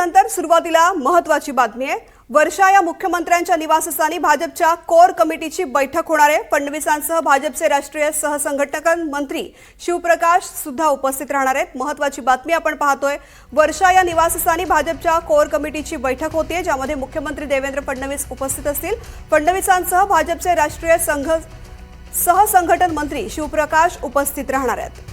ब्रेकनंतर सुरुवातीला महत्त्वाची बातमी आहे। वर्षा या मुख्यमंत्र्यांच्या निवासस्थानी भाजपच्या कोर कमिटीची बैठक होणार आहे। फडणवीसांसह भाजपचे राष्ट्रीय सहसंघटक मंत्री शिवप्रकाश सुद्धा उपस्थित राहणार आहेत। महत्त्वाची बातमी आपण पाहतोय। वर्षा या निवासस्थानी भाजपच्या कोर कमिटीची बैठक होते, ज्यामध्ये मुख्यमंत्री देवेंद्र फडणवीस उपस्थित असतील। फडणवीसांसह भाजपचे राष्ट्रीय सहसंघटन मंत्री शिवप्रकाश उपस्थित राहणार आहेत।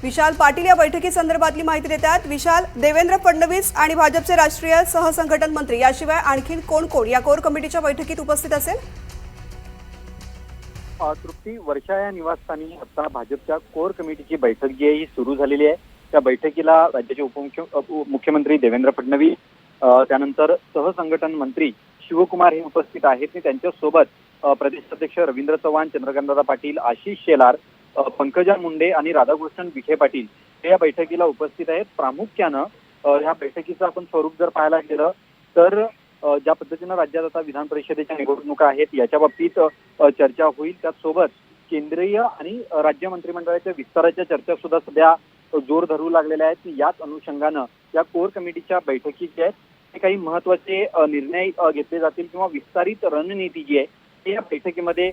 विशाल पाटील या बैठकीसंदर्भातली माहिती देतात। विशाल, देवेंद्र फडणवीस आणि भाजपचे राष्ट्रीय सहसंघटन मंत्री याशिवाय आणखी कोण कोण या कोर कमिटीच्या बैठकीत उपस्थित असेल? तृप्ती, वर्षा या निवासस्थानी आता भाजपच्या कोर कमिटीची बैठक जी आहे ही सुरू झालेली आहे। त्या बैठकीला राज्याचे मुख्यमंत्री देवेंद्र फडणवीस, त्यानंतर सहसंघटन मंत्री शिवकुमार हे उपस्थित आहेत। आणि त्यांच्यासोबत प्रदेशाध्यक्ष रवींद्र चव्हाण, चंद्रकांतदादा पाटील, आशिष शेलार, पंकजा मुंडे आणि राधाकृष्ण विखे पाटील हे या बैठकीला उपस्थित आहेत। प्रामुख्यानं ह्या बैठकीचं आपण स्वरूप जर पाहायला गेलं तर ज्या पद्धतीनं राज्यात आता विधान परिषदेच्या निवडणुका आहेत याच्या बाबतीत चर्चा होईल। त्याचसोबत केंद्रीय आणि राज्य मंत्रिमंडळाच्या विस्ताराच्या चर्चा सुद्धा सध्या जोर धरू लागलेल्या आहेत। याच अनुषंगानं या कोर कमिटीच्या बैठकीत जे आहेत ते काही महत्वाचे निर्णय घेतले जातील किंवा विस्तारित रणनीती जी आहे ती या बैठकीमध्ये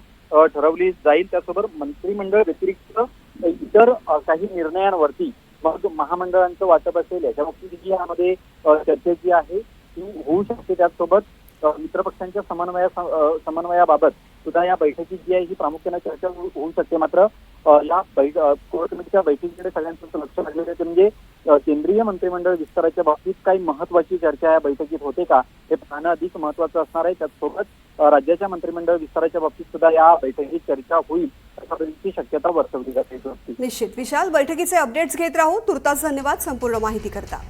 ठरवली जाईल। त्यासोबत मंत्रिमंडळ व्यतिरिक्त इतर काही निर्णयांवरती मग महामंडळांचं वाटप असेल याच्या बाबतीत जी यामध्ये चर्चा जी आहे ती होऊ शकते। त्याचसोबत मित्रपक्षांच्या समन्वयाबाबत सुद्धा या बैठकीत जी आहे ही प्रामुख्याने चर्चा होऊ शकते। मात्र या कोर कमिटीच्या बैठकीकडे सगळ्यांचं लक्ष लागलेलं आहे, म्हणजे केंद्रीय मंत्रिमंडळ विस्ताराच्या बाबतीत काही महत्वाची चर्चा या बैठकीत होते का हे पाहणं अधिक महत्वाचं असणार आहे। त्याचसोबत राज्याच्या मंत्रिमंडळ विस्ताराच्या बाबतीत सुद्धा या बैठकीत चर्चा होईल अशा पद्धतीची शक्यता वर्तवली जाते। निश्चित विशाल, बैठकीचे अपडेट्स घेत राहू। तुर्तास धन्यवाद संपूर्ण माहिती करता।